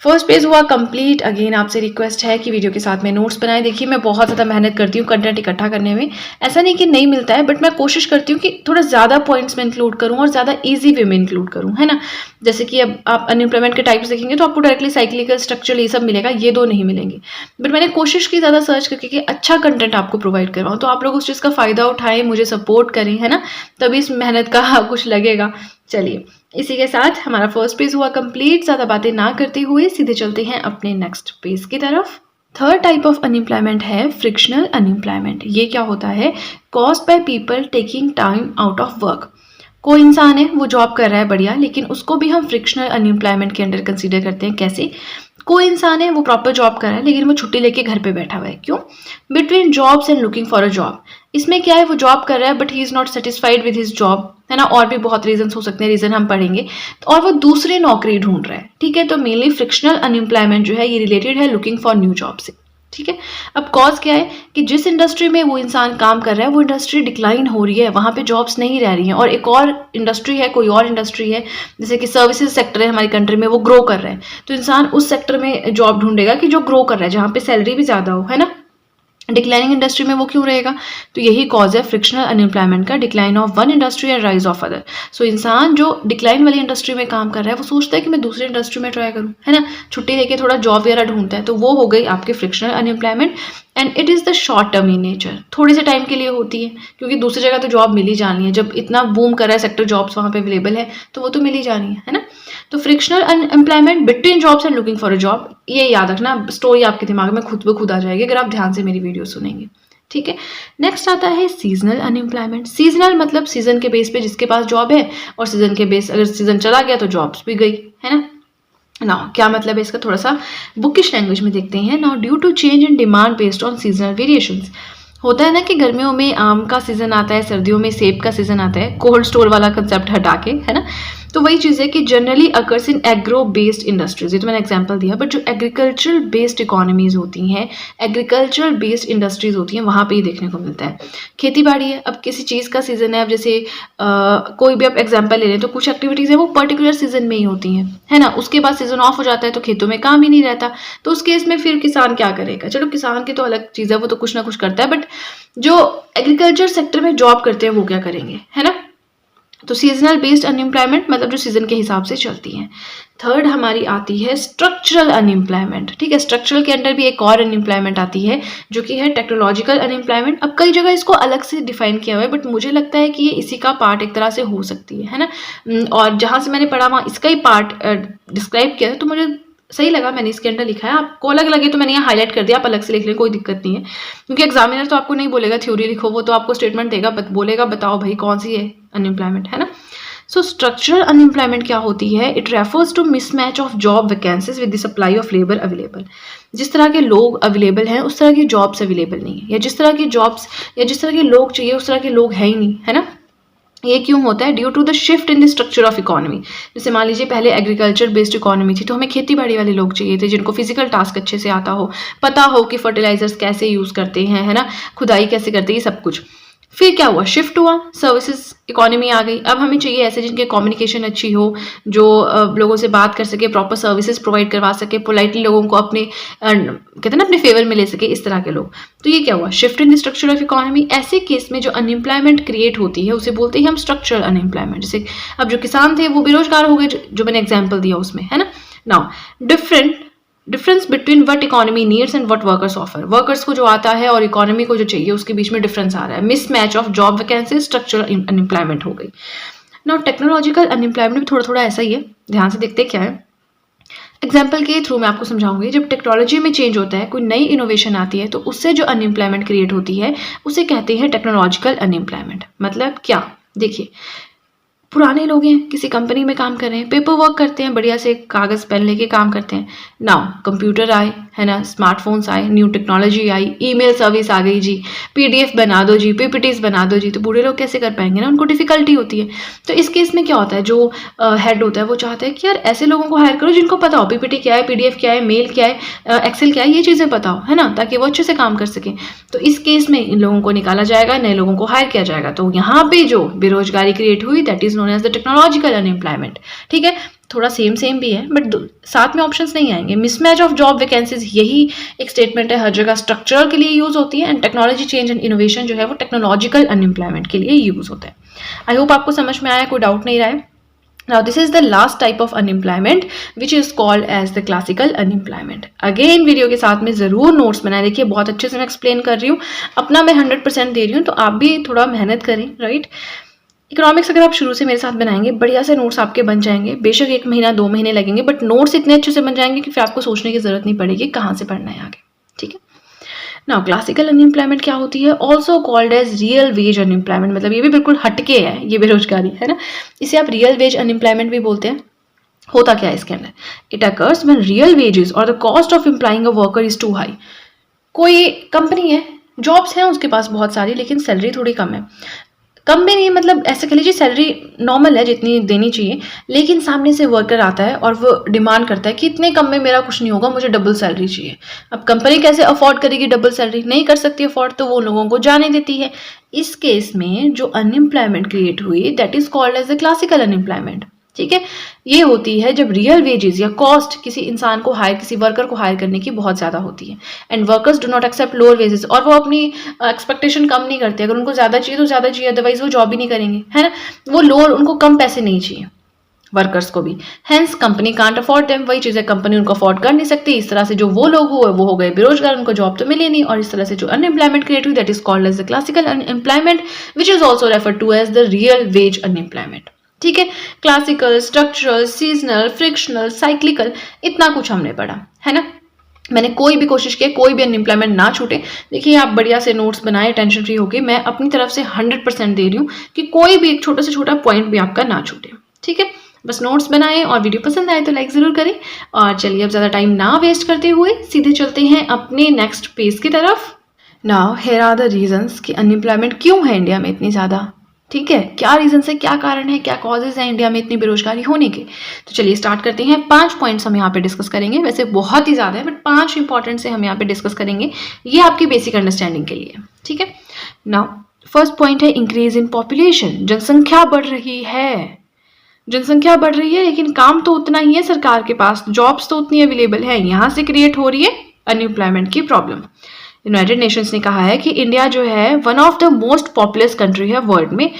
फर्स्ट पेज हुआ कंप्लीट। अगेन आपसे रिक्वेस्ट है कि वीडियो के साथ में नोट्स बनाए। देखिए मैं बहुत ज़्यादा मेहनत करती हूँ कंटेंट इकट्ठा करने में, ऐसा नहीं कि नहीं मिलता है, बट मैं कोशिश करती हूँ कि थोड़ा ज़्यादा पॉइंट्स में इंक्लूड करूँ और ज़्यादा ईजी वे में इंक्लूड करूँ, है ना। जैसे कि अब आप अनएम्प्लॉयमेंट के टाइप्स देखेंगे तो आपको डायरेक्टली साइक्लिकल, स्ट्रक्चरल ये सब मिलेगा, ये 2 नहीं मिलेंगे। बट मैंने कोशिश की ज़्यादा सर्च करके कि अच्छा कंटेंट आपको प्रोवाइड करवाऊँ, तो आप लोग उस चीज़ का फ़ायदा उठाएं, मुझे सपोर्ट करें, है ना, तभी इस मेहनत का कुछ लगेगा। चलिए इसी के साथ हमारा फर्स्ट पेज हुआ कंप्लीट। ज़्यादा बातें ना करते हुए सीधे चलते हैं अपने नेक्स्ट पेज की तरफ। थर्ड टाइप ऑफ अनएम्प्लॉयमेंट है फ्रिक्शनल अनएम्प्लॉयमेंट। ये क्या होता है, caused by people taking time out of work. कोई इंसान है वो जॉब कर रहा है बढ़िया, लेकिन उसको भी हम फ्रिक्शनल अनएम्प्लॉयमेंट के अंडर कंसीडर करते हैं। कैसे, कोई इंसान है वो प्रॉपर जॉब कर रहा है लेकिन वो छुट्टी लेके घर पे बैठा हुआ है, क्यों, between jobs and looking for a job. इसमें क्या है, वो जॉब कर रहा है but he is not satisfied with his job, है ना, और भी बहुत रीजन हो सकते हैं, रीजन हम पढ़ेंगे, और वो दूसरी नौकरी ढूंढ रहा है, ठीक है। तो मेनली फ्रिक्शनल अनएम्प्लॉयमेंट जो है ये रिलेटेड है लुकिंग फॉर न्यू जॉब से, ठीक है। अब कॉज क्या है कि जिस इंडस्ट्री में वो इंसान काम कर रहा है वो इंडस्ट्री डिक्लाइन हो रही है, वहाँ पे जॉब्स नहीं रह रही हैं, और एक और इंडस्ट्री है, कोई और इंडस्ट्री है, जैसे कि सर्विसेज सेक्टर है हमारी कंट्री में, वो ग्रो कर रहा है, तो इंसान उस सेक्टर में जॉब ढूंढेगा कि जो ग्रो कर रहा है, जहाँ पे सैलरी भी ज़्यादा हो, है ना। डिक्लाइनिंग इंडस्ट्री में वो क्यों रहेगा, तो यही कॉज है फ्रिक्शनल अनएम्प्लॉयमेंट का, decline of one industry and rise of other. So इंसान जो डिक्लाइन वाली इंडस्ट्री में काम कर रहा है वो सोचता है कि मैं दूसरी इंडस्ट्री में ट्राई करूँ, है ना, छुट्टी लेके थोड़ा जॉब वगैरह ढूंढता है, तो वो हो गई आपकी frictional unemployment. And it is the short term in nature, थोड़े से टाइम के लिए होती है, क्योंकि दूसरी जगह तो जॉब मिल ही जानी है, जब इतना बूम कर रहा है सेक्टर, जॉब्स वहाँ पे अवेलेबल है तो वो तो मिल ही जानी है ना। तो frictional unemployment between jobs and looking for a job, ये याद रखना, स्टोरी आपके दिमाग में खुद ब खुद आ जाएगी अगर आप ध्यान से मेरी वीडियो सुनेंगे, ठीक है। नेक्स्ट आता है सीजनल अनएम्प्लॉयमेंट। सीजनल मतलब सीजन के बेस पे जिसके पास जॉब है, और सीजन के बेस अगर सीजन चला गया तो जॉब्स भी गई, है ना। नाउ क्या मतलब है इसका, थोड़ा सा बुकिश लैंग्वेज में देखते हैं। Now due to change in demand based on seasonal variations, होता है ना कि गर्मियों में आम का सीजन आता है, सर्दियों में सेब का सीजन आता है, कोल्ड स्टोर वाला कंसेप्ट हटा के, है ना। तो वही चीज़ है कि generally occurs in agro based industries, ये तो मैंने एग्जांपल दिया, बट जो एग्रीकल्चरल बेस्ड इकोनॉमीज होती हैं, एग्रीकल्चरल बेस्ड इंडस्ट्रीज होती हैं, वहाँ पे ही देखने को मिलता है। खेती बाड़ी है, अब किसी चीज़ का सीजन है, अब जैसे कोई भी आप एग्जाम्पल ले लें तो कुछ एक्टिविटीज़ है वो पर्टिकुलर सीजन में ही होती हैं, है ना, उसके बाद सीजन ऑफ हो जाता है तो खेतों में काम ही नहीं रहता, तो उस केस में फिर किसान क्या करेगा। चलो किसान की तो अलग चीज़ है, वो तो कुछ ना कुछ करता है, बट जो एग्रीकल्चर सेक्टर में जॉब करते हैं वो क्या करेंगे, है ना। तो सीजनल बेस्ड अनएम्प्लॉयमेंट मतलब जो सीजन के हिसाब से चलती हैं। थर्ड हमारी आती है स्ट्रक्चरल अनएम्प्लॉयमेंट, ठीक है। स्ट्रक्चरल के अंडर भी एक और अनएम्प्लॉयमेंट आती है जो कि है टेक्नोलॉजिकल अनएम्प्लॉयमेंट। अब कई जगह इसको अलग से डिफाइन किया हुआ है, बट मुझे लगता है कि ये इसी का पार्ट एक तरह से हो सकती है ना। और जहाँ से मैंने पढ़ा वहाँ इसका ही पार्ट डिस्क्राइब किया है, तो मुझे सही लगा, मैंने इसके अंदर लिखा है। आपको अलग लगे तो मैंने यहाँ हाईलाइट कर दिया, आप अलग से लिख लें, कोई दिक्कत नहीं है, क्योंकि एग्जामिनर तो आपको नहीं बोलेगा थ्योरी लिखो, वो तो आपको स्टेटमेंट देगा, बोलेगा बताओ भाई कौन सी है अनएम्प्लॉयमेंट, है ना। सो स्ट्रक्चरल अनएम्प्लॉयमेंट क्या होती है? It refers to mismatch of job vacancies with the supply of labour available. जिस तरह के लोग अवेलेबल हैं उस तरह की जॉब्स अवेलेबल नहीं है, या जिस तरह की जॉब्स या जिस तरह के लोग चाहिए उस तरह के लोग हैं ही नहीं, है ना। ये क्यों होता है? Due to the shift in the structure of economy. जैसे मान लीजिए पहले एग्रीकल्चर बेस्ड इकोनॉमी थी, तो हमें खेती बाड़ी वाले लोग चाहिए थे जिनको फिजिकल टास्क अच्छे से आता हो, पता हो कि फर्टिलाइजर्स कैसे यूज़ करते हैं, है ना, खुदाई कैसे करते हैं, सब कुछ। फिर क्या हुआ? शिफ्ट हुआ, सर्विसेज इकोनॉमी आ गई। अब हमें चाहिए ऐसे जिनके कम्युनिकेशन अच्छी हो, जो लोगों से बात कर सके, प्रॉपर सर्विसेज प्रोवाइड करवा सके, पोलाइटली लोगों को अपने कहते हैं ना अपने फेवर में ले सके, इस तरह के लोग। तो ये क्या हुआ? Shift in the structure of economy. ऐसे केस में जो अनएम्प्लॉयमेंट क्रिएट होती है उसे बोलते हैं हम स्ट्रक्चरल अनएम्प्लॉयमेंट। जैसे अब जो किसान थे वो बेरोजगार हो गए, जो मैंने एग्जाम्पल दिया उसमें, है ना। Now difference between what economy needs and what workers offer. Workers को जो आता है और इकोनॉमी को जो चाहिए उसके बीच में डिफरेंस आ रहा है। Mismatch of job vacancy, structural unemployment हो गई। नाउ टेक्नोलॉजिकल अनएम्प्लॉयमेंट भी थोड़ा थोड़ा ऐसा ही है, ध्यान से देखते क्या है। एग्जाम्पल के थ्रू मैं आपको समझाऊंगी। जब टेक्नोलॉजी में चेंज होता है, कोई नई इनोवेशन आती है, तो उससे जो अनएम्प्लॉयमेंट क्रिएट होती है उसे कहते हैं टेक्नोलॉजिकल अनएम्प्लॉयमेंट। मतलब क्या? देखिए, पुराने लोग हैं, किसी कंपनी में काम कर रहे हैं, पेपर वर्क करते हैं, बढ़िया से कागज़ पेन लेके काम करते हैं। नाउ कंप्यूटर आए, है ना, स्मार्टफोन्स आए, न्यू टेक्नोलॉजी आई, ईमेल सर्विस आ गई जी, पीडीएफ बना दो जी, पीपीटीज बना दो जी। तो बूढ़े लोग कैसे कर पाएंगे ना, उनको डिफिकल्टी होती है। तो इस केस में क्या होता है, जो हेड होता है वो चाहता है कि यार ऐसे लोगों को हायर करो जिनको पता हो पीपीटी क्या है, पीडीएफ क्या है, मेल क्या है, एक्सेल क्या है, ये चीज़ें पता हो, है ना, ताकि वो अच्छे से काम कर सकें। तो इस केस में इन लोगों को निकाला जाएगा, नए लोगों को हायर किया जाएगा। तो यहाँ पे जो बेरोजगारी क्रिएट हुई, that is known as the technological unemployment. ठीक है, थोड़ा सेम भी है, बट साथ में ऑप्शंस नहीं आएंगे। मिसमैच ऑफ जॉब वैकेंसीज, यही एक स्टेटमेंट है, हर जगह स्ट्रक्चरल के लिए यूज होती है, and technology change and innovation जो है वो टेक्नोलॉजिकल अनएम्प्लॉयमेंट के लिए यूज होता है। आई होप आपको समझ में आया, कोई डाउट नहीं रहा है। Now this is the last type of unemployment which is called as the classical unemployment. Again video के साथ में ज़रूर नोट्स बनाए, देखिए बहुत अच्छे से मैं एक्सप्लेन कर रही हूँ, अपना मैं 100% दे रही हूँ, तो आप भी थोड़ा मेहनत करें, राइट। इकोनॉमिक्स अगर आप शुरू से मेरे साथ बनाएंगे, बढ़िया से नोट्स आपके बन जाएंगे। बेशक 1 महीना 2 महीने लगेंगे, बट नोट्स इतने अच्छे से बन जाएंगे कि फिर आपको सोचने की जरूरत नहीं पड़ेगी कहाँ से पढ़ना है आगे। ठीक है, नाउ क्लासिकल अनएम्प्लॉयमेंट क्या होती है? Also called as real wage unemployment. मतलब ये भी बिल्कुल हटके है, ये बेरोजगारी, है ना। इसे आप रियल वेज अनएम्प्लॉयमेंट भी बोलते हैं। होता क्या है इसके अंदर? It occurs when real wages और the cost of employing a worker is too high. कोई कंपनी है, जॉब्स हैं उसके पास बहुत सारी, लेकिन सैलरी थोड़ी कम है। कम भी नहीं, मतलब ऐसे कह लीजिए सैलरी नॉर्मल है जितनी देनी चाहिए, लेकिन सामने से वर्कर आता है और वो डिमांड करता है कि इतने कम में मेरा कुछ नहीं होगा, मुझे डबल सैलरी चाहिए। अब कंपनी कैसे अफोर्ड करेगी डबल सैलरी? नहीं कर सकती अफोर्ड, तो वो लोगों को जाने देती है। इस केस में जो अनएम्प्लॉयमेंट क्रिएट हुई, that is called as the classical unemployment. ठीक है, ये होती है जब रियल वेजेस या कॉस्ट किसी इंसान को हायर, किसी वर्कर को हायर करने की बहुत ज़्यादा होती है, and workers do not accept lower wages, और वो अपनी एक्सपेक्टेशन कम नहीं करते। अगर उनको ज़्यादा चाहिए तो ज़्यादा चाहिए, अदरवाइज वो जॉब भी नहीं करेंगे, है ना। वो लोअर, उनको कम पैसे नहीं चाहिए, वर्कर्स को भी। Hence company can't afford them, वही चीज़ें कंपनी उनको अफोर्ड कर नहीं सकती। इस तरह से जो वो लोग हुए वो हो गए बेरोजगार, उनको जॉब तो मिले नहीं, और इस तरह से जो अनएम्प्लॉयमेंट क्रिएट हुई, that is called as the classical unemployment, which is also refer to as the real wage unemployment. ठीक है, classical, structural, seasonal, frictional, cyclical, इतना कुछ हमने पढ़ा, है ना। मैंने कोई भी कोशिश की, कोई भी अनएम्प्लॉयमेंट ना छूटे। देखिए आप बढ़िया से नोट्स बनाए, टेंशन फ्री होके, मैं अपनी तरफ से 100% दे रही हूँ कि कोई भी एक छोटा से छोटा पॉइंट भी आपका ना छूटे। ठीक है, बस नोट्स बनाएं, और वीडियो पसंद आए तो लाइक ज़रूर करें। और चलिए अब ज़्यादा टाइम ना वेस्ट करते हुए सीधे चलते हैं अपने नेक्स्ट पेज की तरफ। Now here are the reasons कि अनएम्प्लॉयमेंट क्यों है इंडिया में इतनी ज़्यादा। ठीक है, क्या रीजन है, क्या कारण है, क्या कॉजेज हैं इंडिया में इतनी बेरोजगारी होने के। तो चलिए स्टार्ट करते हैं। 5 पॉइंट्स हम यहाँ पे डिस्कस करेंगे, वैसे बहुत ही ज़्यादा है, बट 5 इंपॉर्टेंट से हम यहाँ पे डिस्कस करेंगे, ये आपकी बेसिक अंडरस्टैंडिंग के लिए। ठीक है, नाउ फर्स्ट पॉइंट है इंक्रीज इन पॉपुलेशन। जनसंख्या बढ़ रही है, जनसंख्या बढ़ रही है, लेकिन काम तो उतना ही है सरकार के पास, जॉब्स तो उतनी अवेलेबल है, यहाँ से क्रिएट हो रही है अनएम्प्लॉयमेंट की प्रॉब्लम। यूनाइटेड नेशंस ने कहा है कि इंडिया जो है one of the most populous country है वर्ल्ड में,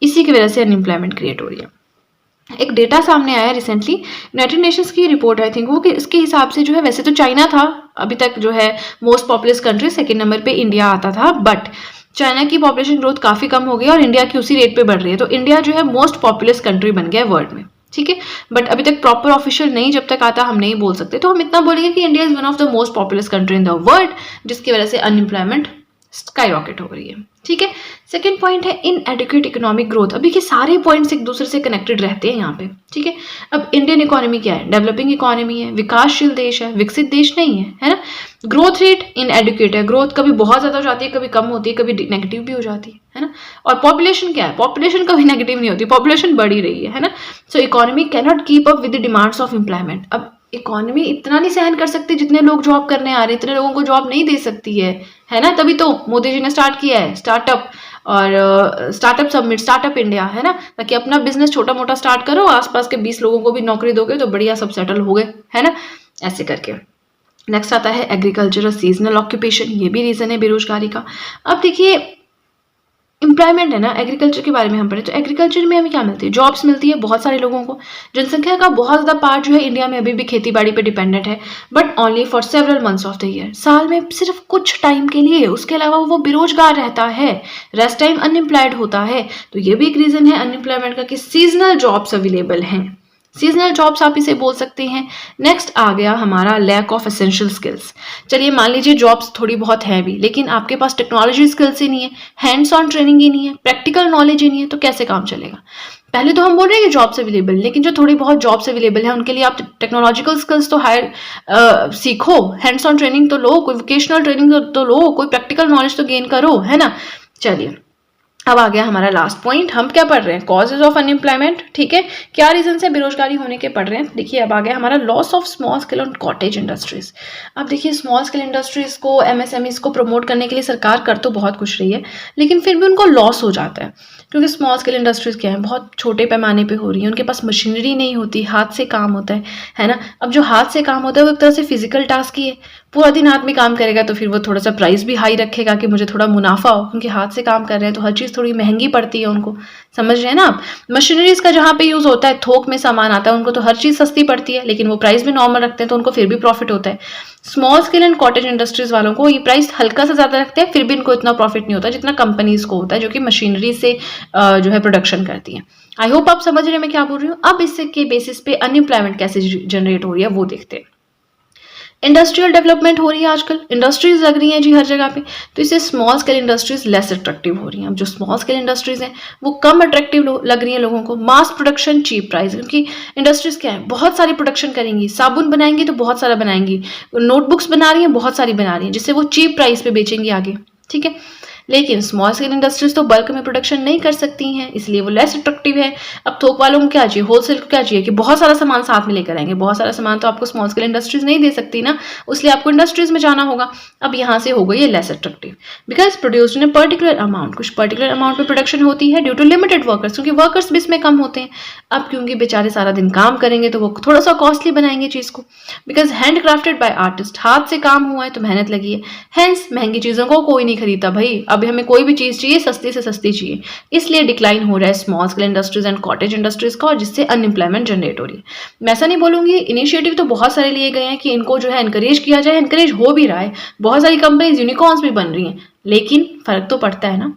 इसी की वजह से अनएम्प्लॉयमेंट क्रिएट हो रही है। एक डेटा सामने आया रिसेंटली, यूनाइटेड नेशंस की रिपोर्ट आई थिंक वो, कि इसके हिसाब से जो है, वैसे तो चाइना था अभी तक जो है most populous country, second number पे इंडिया आता था, बट चाइना की पॉपुलेशन ग्रोथ काफ़ी कम हो गई और इंडिया की उसी रेट पे बढ़ रही है, तो इंडिया जो है मोस्ट पॉपुलस कंट्री बन गया वर्ल्ड में। ठीक है, बट अभी तक प्रॉपर ऑफिशियल नहीं, जब तक आता हम नहीं बोल सकते, तो हम इतना बोलेंगे कि India is one of the most populous country in the world, जिसकी वजह से अनएम्प्लॉयमेंट स्काई रॉकेट हो रही है। ठीक है, सेकेंड पॉइंट है इनएडिक्वेट इकोनॉमिक ग्रोथ। अब देखिए सारे पॉइंट्स एक दूसरे से कनेक्टेड रहते हैं यहाँ पे। ठीक है, अब इंडियन इकोनॉमी क्या है? डेवलपिंग इकोनॉमी है, विकासशील देश है, विकसित देश नहीं है ना। ग्रोथ रेट इनएडिक्वेट है, ग्रोथ कभी बहुत ज्यादा हो जाती है, कभी कम होती है, कभी नेगेटिव भी हो जाती है ना। और पॉपुलेशन क्या है? पॉपुलेशन कभी नेगेटिव नहीं होती, पॉपुलेशन बढ़ ही रही है ना। So economy cannot keep up with the demands of employment. अब इकोनॉमी इतना नहीं सहन कर सकती, जितने लोग जॉब करने आ रहे हैं इतने लोगों को जॉब नहीं दे सकती है ना। तभी तो मोदी जी ने स्टार्ट किया है स्टार्टअप और स्टार्टअप समिट, स्टार्टअप इंडिया, है ना, ताकि अपना बिजनेस छोटा मोटा स्टार्ट करो, आसपास के 20 लोगों को भी नौकरी दोगे तो बढ़िया सब सेटल हो गए, है ना, ऐसे करके। नेक्स्ट आता है एग्रीकल्चर और सीजनल ऑक्यूपेशन, ये भी रीजन है बेरोजगारी का। अब देखिए एम्प्लॉयमेंट है ना, एग्रीकल्चर के बारे में हम पढ़े तो एग्रीकल्चर में हमें क्या मिलती है? जॉब्स मिलती है बहुत सारे लोगों को। जनसंख्या का बहुत ज़्यादा पार्ट जो है इंडिया में अभी भी खेती बाड़ी पे डिपेंडेंट है, but only for several months of the year, साल में सिर्फ कुछ टाइम के लिए। उसके अलावा वो बेरोजगार रहता है, रेस्ट टाइम अनएम्प्लॉयड होता है। तो ये भी एक रीज़न है अनएम्प्लॉयमेंट का कि सीजनल जॉब्स अवेलेबल हैं, सीजनल जॉब्स आप इसे बोल सकते हैं। नेक्स्ट आ गया हमारा लैक ऑफ एसेंशियल स्किल्स। चलिए मान लीजिए जॉब्स थोड़ी बहुत है भी, लेकिन आपके पास टेक्नोलॉजी स्किल्स ही नहीं है, हैंड्स ऑन ट्रेनिंग ही नहीं है, प्रैक्टिकल नॉलेज ही नहीं है, तो कैसे काम चलेगा? पहले तो हम बोल रहे हैं कि जॉब्स अवेलेबल, लेकिन जो थोड़ी बहुत जॉब्स अवेलेबल है उनके लिए आप टेक्नोलॉजिकल स्किल्स तो हायर सीखो, हैंड्स ऑन ट्रेनिंग तो लो, कोई वोकेशनल ट्रेनिंग तो लो, कोई प्रैक्टिकल नॉलेज तो गेन करो, है ना। चलिए अब आ गया हमारा लास्ट पॉइंट, हम क्या पढ़ रहे हैं? Causes of unemployment. ठीक है, क्या रीजन से बेरोजगारी होने के पढ़ रहे हैं? देखिए अब आ गया हमारा loss of small scale and cottage industries. अब देखिए स्मॉल स्केल इंडस्ट्रीज को, एमएसएमईज को प्रमोट करने के लिए सरकार कर तो बहुत कुछ रही है, लेकिन फिर भी उनको लॉस हो जाता है, क्योंकि स्मॉल स्केल इंडस्ट्रीज क्या है, बहुत छोटे पैमाने पे हो रही है, उनके पास मशीनरी नहीं होती, हाथ से काम होता है ना। अब जो हाथ से काम होता है वो एक तरह से फिजिकल टास्क ही है, पूरा दिन आदमी काम करेगा तो फिर वो थोड़ा सा प्राइस भी हाई रखेगा कि मुझे थोड़ा मुनाफा हो, क्योंकि हाथ से काम कर रहे हैं तो हर चीज़ थोड़ी महंगी पड़ती है उनको, समझ रहे हैं ना आप। मशीनरीज का जहाँ पे यूज़ होता है, थोक में सामान आता है, उनको तो हर चीज़ सस्ती पड़ती है, लेकिन वो प्राइस भी नॉर्मल रखते हैं तो उनको फिर भी प्रॉफिट होता है। Small scale and cottage industries वालों को ये प्राइस हल्का सा ज़्यादा रखते हैं, फिर भी इनको इतना प्रॉफिट नहीं होता जितना कंपनीज को होता है जो कि मशीनरी से जो है प्रोडक्शन करती है। आई होप आप समझ रहे हैं मैं क्या बोल रही हूँ। अब इससे के बेसिस पे अनएम्प्लॉयमेंट कैसे जनरेट हो रही है वो देखते हैं। इंडस्ट्रियल डेवलपमेंट हो रही है आजकल, इंडस्ट्रीज लग रही हैं जी हर जगह पे, तो इससे small scale industries less attractive हो रही हैं। अब जो स्मॉल स्केल इंडस्ट्रीज हैं वो कम अट्रैक्टिव लग रही हैं लोगों को। मास प्रोडक्शन चीप प्राइस, क्योंकि इंडस्ट्रीज क्या है, बहुत सारी प्रोडक्शन करेंगी, साबुन बनाएंगी तो बहुत सारा बनाएंगी, नोटबुक्स बना रही हैं बहुत सारी बना रही हैं, जिससे वो चीप प्राइस पे बेचेंगी आगे। ठीक है, लेकिन स्मॉल स्केल इंडस्ट्रीज तो बल्क में प्रोडक्शन नहीं कर सकती हैं, इसलिए वो लेस अट्रैक्टिव है। अब थोक वालों को क्या चाहिए, होलसेल को क्या चाहिए कि बहुत सारा सामान साथ में लेकर आएंगे, बहुत सारा सामान तो आपको स्मॉल स्केल इंडस्ट्रीज नहीं दे सकती ना, इसलिए आपको इंडस्ट्रीज में जाना होगा। अब यहाँ से हो गई है less attractive, because produced in particular amount, कुछ पर्टिकुलर अमाउंट में प्रोडक्शन होती है ड्यू टू लिमिटेड वर्कर्स, क्योंकि वर्कर्स भी इसमें कम होते हैं। अब क्योंकि बेचारे सारा दिन काम करेंगे तो वो थोड़ा सा कॉस्टली बनाएंगे चीज़ को, because hand crafted by artist, हाथ से काम हुआ है तो मेहनत लगी है, हैंस महंगी चीज़ों को कोई नहीं खरीदता भाई। अभी हमें कोई भी चीज़ चाहिए सस्ती से सस्ती चाहिए, इसलिए डिक्लाइन हो रहा है small scale industries and cottage industries का, और जिससे अनएम्प्लॉयमेंट जनरेट हो रही है। मैं ऐसा नहीं बोलूंगी, इनिशिएटिव तो बहुत सारे लिए गए हैं कि इनको जो है एनकरेज किया जाए, एनकरेज हो भी रहा है, बहुत सारी कंपनीज यूनिकॉर्न्स भी बन रही हैं, लेकिन फर्क तो पड़ता है ना।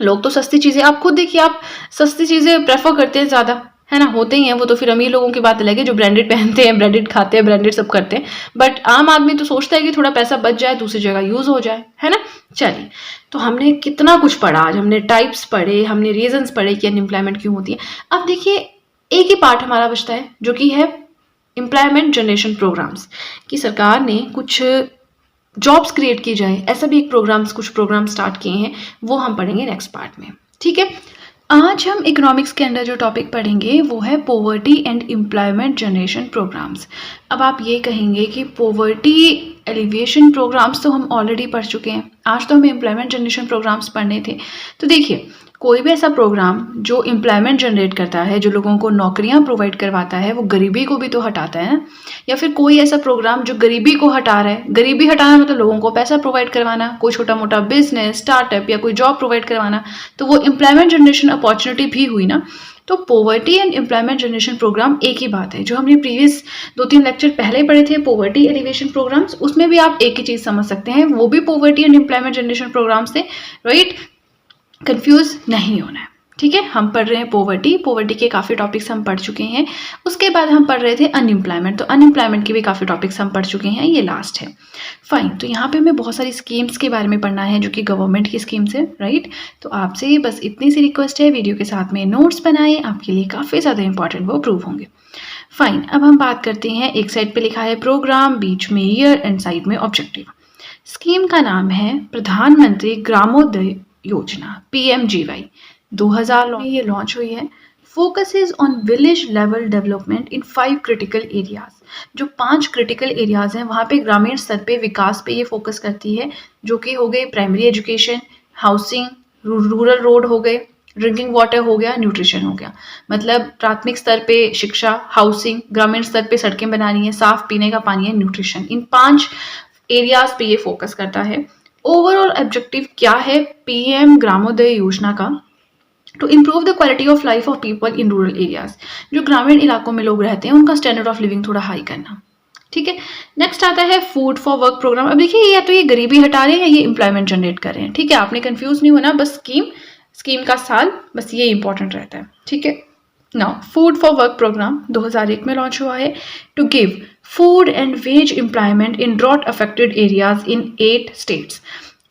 लोग तो सस्ती चीजें, आप खुद देखिए, आप सस्ती चीजें प्रेफर करते हैं ज्यादा, है ना, होते ही हैं वो तो। फिर अमीर लोगों की बात अलग है जो ब्रांडेड पहनते हैं, ब्रांडेड खाते हैं, ब्रांडेड सब करते हैं, बट आम आदमी तो सोचता है कि थोड़ा पैसा बच जाए, दूसरी जगह यूज हो जाए, है ना। चलिए, तो हमने कितना कुछ पढ़ा आज, हमने टाइप्स पढ़े, हमने रीजंस पढ़े कि अनएम्प्लॉयमेंट क्यों होती है। अब देखिए एक ही पार्ट हमारा बचता है जो कि है एम्प्लॉयमेंट जनरेशन प्रोग्राम्स, कि सरकार ने कुछ जॉब्स क्रिएट की जाए, ऐसा भी एक कुछ प्रोग्राम स्टार्ट किए हैं, वो हम पढ़ेंगे नेक्स्ट पार्ट में। ठीक है, आज हम इकोनॉमिक्स के अंदर जो टॉपिक पढ़ेंगे वो है poverty and employment generation programs. अब आप ये कहेंगे कि पॉवर्टी एलिविएशन प्रोग्राम्स तो हम ऑलरेडी पढ़ चुके हैं, आज तो हमें एम्प्लॉयमेंट जनरेशन प्रोग्राम्स पढ़ने थे। तो देखिए कोई भी ऐसा प्रोग्राम जो एम्प्लॉयमेंट जनरेट करता है, जो लोगों को नौकरियां प्रोवाइड करवाता है, वो गरीबी को भी तो हटाता है ना। या फिर कोई ऐसा प्रोग्राम जो गरीबी को हटा रहा है, गरीबी हटाना मतलब लोगों को पैसा प्रोवाइड करवाना, कोई छोटा मोटा बिजनेस, स्टार्टअप या कोई जॉब प्रोवाइड करवाना, तो वो एम्प्लॉयमेंट जनरेशन अपॉर्चुनिटी भी हुई ना। तो poverty and employment generation program एक ही बात है। जो हमने प्रीवियस 2-3 लेक्चर पहले पढ़े थे पॉवर्टी एलिवेशन प्रोग्राम्स, उसमें भी आप एक ही चीज समझ सकते हैं, वो भी poverty and employment generation programs थे, राइट। कंफ्यूज नहीं होना है। ठीक है, हम पढ़ रहे हैं पॉवर्टी के काफ़ी टॉपिक्स हम पढ़ चुके हैं। उसके बाद हम पढ़ रहे थे अनएम्प्लॉयमेंट, तो अनएम्प्लॉयमेंट के भी काफ़ी टॉपिक्स हम पढ़ चुके हैं, ये लास्ट है। फाइन, तो यहाँ पे हमें बहुत सारी स्कीम्स के बारे में पढ़ना है जो कि गवर्नमेंट की स्कीम्स है, राइट। तो आपसे बस इतनी सी रिक्वेस्ट है, वीडियो के साथ में नोट्स बनाए, आपके लिए काफ़ी ज़्यादा इंपॉर्टेंट वो प्रूव होंगे। फाइन, अब हम बात करते हैं, एक साइड पे लिखा है प्रोग्राम, बीच में ईयर एंड साइड में ऑब्जेक्टिव। स्कीम का नाम है प्रधानमंत्री ग्रामोदय योजना, PMGY। 2000 में ये लॉन्च हुई है। Focuses on village level development in 5 critical areas. जो 5 क्रिटिकल एरियाज हैं वहाँ पे ग्रामीण स्तर पे विकास पे ये फोकस करती है, जो कि हो गए primary education, housing, rural road हो गए, ड्रिंकिंग वाटर हो गया, न्यूट्रिशन हो गया। मतलब प्राथमिक स्तर पे शिक्षा, हाउसिंग, ग्रामीण स्तर पे सड़कें बनानी है, साफ पीने का पानी है, न्यूट्रिशन, इन 5 एरियाज पे ये फोकस करता है। ओवरऑल ऑब्जेक्टिव क्या है PM ग्रामोदय योजना का? To improve the quality of life of people in rural areas. जो ग्रामीण इलाकों में लोग रहते हैं उनका स्टैंडर्ड ऑफ लिविंग थोड़ा हाई करना। ठीक है, नेक्स्ट आता है फूड फॉर वर्क प्रोग्राम। अब देखिए, या तो ये गरीबी हटा रहे हैं या ये एम्प्लॉयमेंट जनरेट कर रहे हैं। ठीक है, आपने कंफ्यूज नहीं होना, बस स्कीम का साल, बस ये इंपॉर्टेंट रहता है। ठीक है, now food for work program 2001 में लॉन्च हुआ है, to give food and wage employment in drought affected areas in 8 states.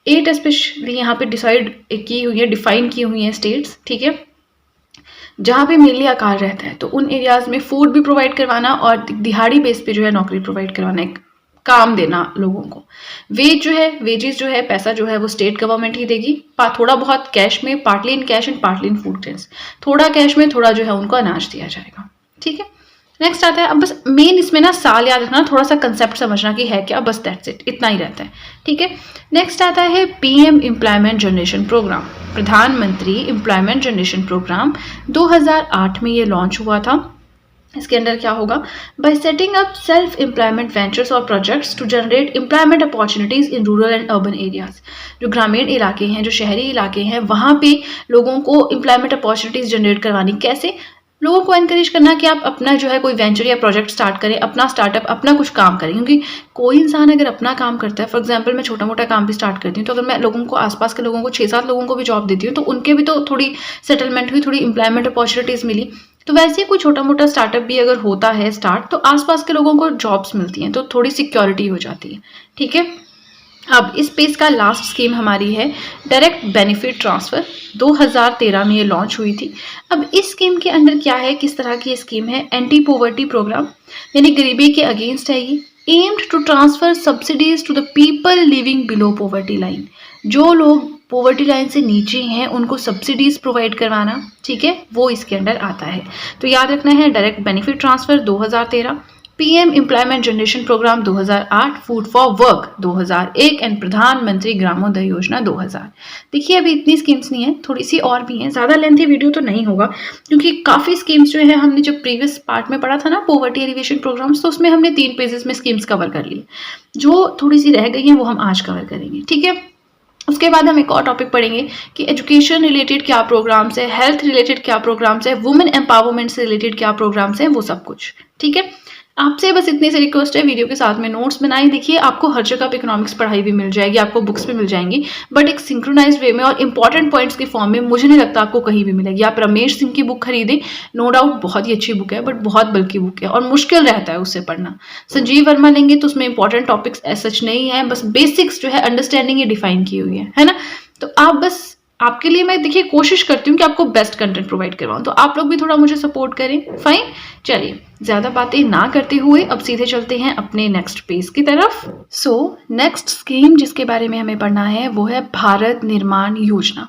8 specially यहाँ पे डिफाइन की हुई है स्टेट्स। ठीक है, जहाँ पे मेनली आकार रहता है, तो उन एरियाज में फूड भी प्रोवाइड करवाना और दिहाड़ी बेस पे जो है नौकरी प्रोवाइड करवाना, एक काम देना लोगों को। वेजेस जो है, पैसा जो है वो स्टेट गवर्नमेंट ही देगी, थोड़ा बहुत कैश में, partly in cash and partly in food grains. थोड़ा कैश में, थोड़ा जो है उनको अनाज दिया जाएगा। ठीक है, नेक्स्ट आता है, अब बस मेन इसमें ना साल याद रखना, थोड़ा सा कंसेप्ट समझना कि है क्या, बस दैट्स इट, इतना ही रहता है। ठीक है, नेक्स्ट आता है PM एम्प्लॉयमेंट जनरेशन प्रोग्राम, प्रधानमंत्री एम्प्लॉयमेंट जनरेशन प्रोग्राम। 2008 में ये लॉन्च हुआ था। इसके अंदर क्या होगा? By setting up self employment ventures और projects to generate employment opportunities in rural and urban areas. जो ग्रामीण इलाके हैं, जो शहरी इलाके हैं, वहाँ पे लोगों को एम्प्लॉयमेंट अपॉर्चुनिटीज जनरेट करवानी। कैसे? लोगों को एनकरेज करना कि आप अपना जो है कोई वेंचर या प्रोजेक्ट स्टार्ट करें, अपना स्टार्टअप, अपना कुछ काम करें। क्योंकि कोई इंसान अगर अपना काम करता है, फॉर एग्जांपल मैं छोटा मोटा काम भी स्टार्ट करती हूँ, तो अगर मैं लोगों को, आसपास के लोगों को, 6-7 लोगों को भी जॉब देती हूँ, तो उनके भी तो थोड़ी सेटलमेंट हुई, थोड़ी एम्प्लॉयमेंट अपॉर्चुनिटीज़ मिली। तो वैसे ही कोई छोटा मोटा स्टार्टअप भी अगर होता है स्टार्ट, तो आसपास के लोगों को जॉब्स मिलती हैं, तो थोड़ी सिक्योरिटी हो जाती है। ठीक है, अब इस पेज का लास्ट स्कीम हमारी है डायरेक्ट बेनिफिट ट्रांसफ़र। 2013 में ये लॉन्च हुई थी। अब इस स्कीम के अंदर क्या है, किस तरह की ये स्कीम है? एंटी पॉवर्टी प्रोग्राम, यानी गरीबी के अगेंस्ट है ये। Aimed to transfer subsidies to the people living below poverty line. जो लोग पॉवर्टी लाइन से नीचे हैं उनको सब्सिडीज प्रोवाइड करवाना। ठीक है, वो इसके अंदर आता है। तो याद रखना है, direct benefit transfer 2013, PM employment generation program 2008, food for work 2001 and Pradhan Mantri Gramodaya योजना 2000। देखिए, अभी इतनी स्कीम्स नहीं है, थोड़ी सी और भी हैं। ज़्यादा लेंथी वीडियो तो नहीं होगा, क्योंकि काफ़ी स्कीम्स जो है हमने जो प्रीवियस पार्ट में पढ़ा था ना, पॉवर्टी एलिवेशन प्रोग्राम्स, तो उसमें हमने 3 पेजेस में स्कीम्स कवर कर ली। जो थोड़ी सी रह गई हैं वो हम आज कवर करेंगे। ठीक है, उसके बाद हम एक और टॉपिक पढ़ेंगे कि एजुकेशन रिलेटेड क्या प्रोग्राम्स है, हेल्थ रिलेटेड क्या प्रोग्राम्स है, वुमेन एम्पावरमेंट से रिलेटेड क्या प्रोग्राम्स हैं, वो सब कुछ। ठीक है, आपसे बस इतनी सी रिक्वेस्ट है, वीडियो के साथ में नोट्स बनाएं। देखिए, आपको हर जगह पे इकोनॉमिक्स पढ़ाई भी मिल जाएगी, आपको बुक्स भी मिल जाएंगी, बट एक सिंक्रोनाइज्ड वे में और इंपॉर्टेंट पॉइंट्स के फॉर्म में मुझे नहीं लगता आपको कहीं भी मिलेगी। आप रमेश सिंह की बुक खरीदें, नो डाउट बहुत ही अच्छी बुक है, बट बहुत बल्कि बुक है और मुश्किल रहता है उससे पढ़ना। संजीव वर्मा लेंगे तो उसमें इंपॉर्टेंट टॉपिक्स ऐसा सच नहीं है, बस बेसिक्स जो है अंडरस्टैंडिंग ये डिफाइन की हुई है ना। तो आप बस, आपके लिए मैं देखिए कोशिश करती हूँ कि आपको बेस्ट कंटेंट प्रोवाइड करवाऊँ, तो आप लोग भी थोड़ा मुझे सपोर्ट करें। फाइन, चलिए ज़्यादा बातें ना करते हुए अब सीधे चलते हैं अपने नेक्स्ट पेज की तरफ। नेक्स्ट स्कीम जिसके बारे में हमें पढ़ना है वो है भारत निर्माण योजना।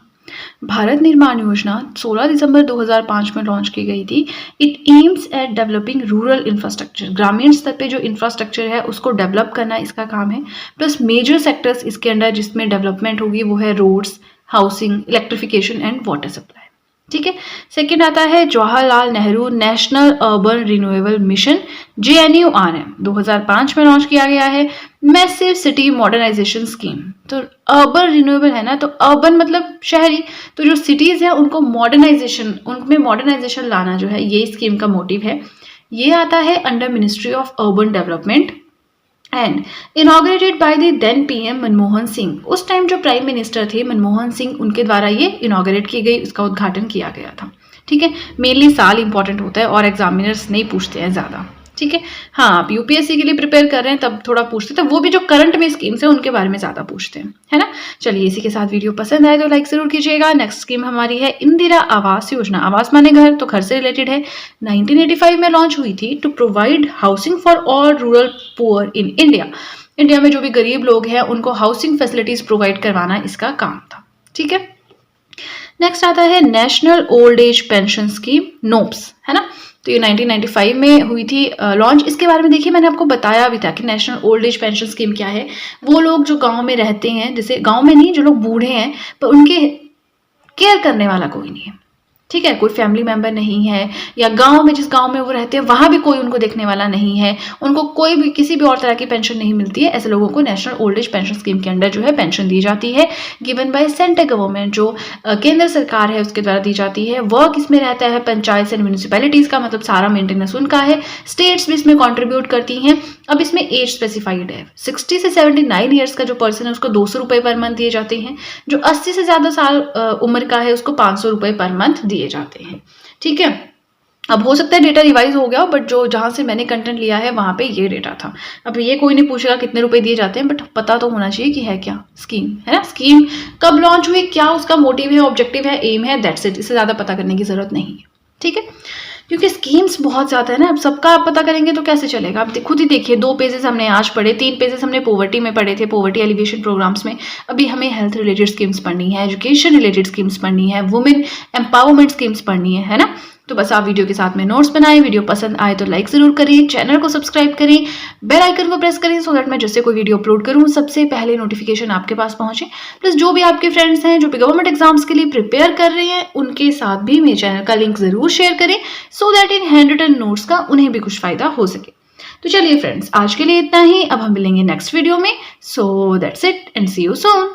भारत निर्माण योजना 16 दिसंबर 2005 में लॉन्च की गई थी। It aims at developing rural infrastructure. ग्रामीण स्तर पे जो इंफ्रास्ट्रक्चर है उसको डेवलप करना इसका काम है। प्लस मेजर सेक्टर्स इसके अंदर जिसमें डेवलपमेंट होगी वो है roads, housing, electrification and water supply. ठीक है, सेकेंड आता है Jawaharlal Nehru national urban renewable mission, JNURM, 2005 में लॉन्च किया गया है। Massive city modernisation scheme. तो अर्बन रिन्यूएबल है ना, तो अर्बन मतलब शहरी, तो जो सिटीज है उनको मॉडर्नाइजेशन, उनमें मॉडर्नाइजेशन लाना जो है, ये स्कीम का मोटिव है। ये आता है under ministry of urban development and inaugurated by the then PM Manmohan Singh. उस टाइम जो प्राइम मिनिस्टर थे मनमोहन सिंह, उनके द्वारा ये इनॉग्रेट की गई, उसका उद्घाटन किया गया था। ठीक है, मेनली साल इंपॉर्टेंट होता है और एग्जामिनर्स नहीं पूछते हैं ज़्यादा। ठीक है, हाँ आप यूपीएससी के लिए प्रिपेयर कर रहे हैं तब थोड़ा पूछते हैं, वो भी जो करंट में स्कीम्स है उनके बारे में ज़्यादा पूछते हैं, है ना। चलिए, इसी के साथ वीडियो पसंद आए तो लाइक ज़रूर कीजिएगा। नेक्स्ट स्कीम हमारी है इंदिरा आवास योजना। आवास माने घर, तो घर से रिलेटेड है। 1985 में लॉन्च हुई थी to provide housing for all rural poor in India. India में जो भी गरीब लोग हैं उनको हाउसिंग फैसिलिटीज प्रोवाइड करवाना इसका काम था। ठीक है, नेक्स्ट आता है national old age pension scheme, NOAPS, है ना। तो ये 1995 में हुई थी लॉन्च। इसके बारे में देखिए, मैंने आपको बताया भी था कि national old age pension scheme क्या है। वो लोग जो गांव में रहते हैं, जैसे गांव में नहीं, जो लोग बूढ़े हैं पर उनके केयर करने वाला कोई नहीं है। ठीक है, कोई फैमिली मेंबर नहीं है, या गांव में, जिस गांव में वो रहते हैं वहां भी कोई उनको देखने वाला नहीं है, उनको कोई भी किसी भी और तरह की पेंशन नहीं मिलती है, ऐसे लोगों को national old age pension scheme के अंडर जो है पेंशन दी जाती है, गिवन बाय सेंट्रल गवर्नमेंट, जो केंद्र सरकार है उसके द्वारा दी जाती है। वर्क इसमें रहता है पंचायत एंड म्यूनिसिपैलिटीज का, मतलब सारा मेंटेनेंस उनका है। स्टेट्स भी इसमें कॉन्ट्रीब्यूट करती हैं। अब इसमें एज स्पेसिफाइड है, 60 से 79 ईयर्स का जो पर्सन है उसको 200 रुपये पर मंथ दिए जाते हैं। जो 80 से ज्यादा साल उम्र का है उसको 500 रुपये पर मंथ दिए जाते हैं। ठीक है, अब हो सकता है डेटा रिवाइज हो गया, बट जो जहां से मैंने कंटेंट लिया है वहां पे ये डेटा था। अब ये कोई नहीं पूछेगा कितने रुपए दिए जाते हैं, बट पता तो होना चाहिए कि है क्या स्कीम, है ना। स्कीम कब लॉन्च हुई, क्या उसका मोटिव है, ऑब्जेक्टिव है, एम है, दैट्स इट। इससे ज्यादा पता करने की जरूरत नहीं है। ठीक है, क्योंकि स्कीम्स बहुत ज़्यादा है ना, अब सबका आप पता करेंगे तो कैसे चलेगा। आप खुद ही देखिए, 2 पेजेस हमने आज पढ़े, 3 पेजेस हमने पॉवर्टी में पढ़े थे, पॉवर्टी एलिवेशन प्रोग्राम्स में। अभी हमें हेल्थ रिलेटेड स्कीम्स पढ़नी है, एजुकेशन रिलेटेड स्कीम्स पढ़नी है, वुमेन एम्पावरमेंट स्कीम्स पढ़नी है ना। तो बस आप वीडियो के साथ में नोट्स बनाएं। वीडियो पसंद आए तो लाइक जरूर करें, चैनल को सब्सक्राइब करें, बेल आइकन को प्रेस करें, सो दैट मैं जैसे कोई वीडियो अपलोड करूं सबसे पहले नोटिफिकेशन आपके पास पहुंचे। प्लस जो भी आपके फ्रेंड्स हैं जो भी गवर्नमेंट एग्जाम्स के लिए प्रिपेयर कर रहे हैं, उनके साथ भी मेरे चैनल का लिंक जरूर शेयर करें, so that in hand written notes का उन्हें भी कुछ फायदा हो सके। तो चलिए फ्रेंड्स, आज के लिए इतना ही। अब हम मिलेंगे नेक्स्ट वीडियो में। So that's it and see you soon.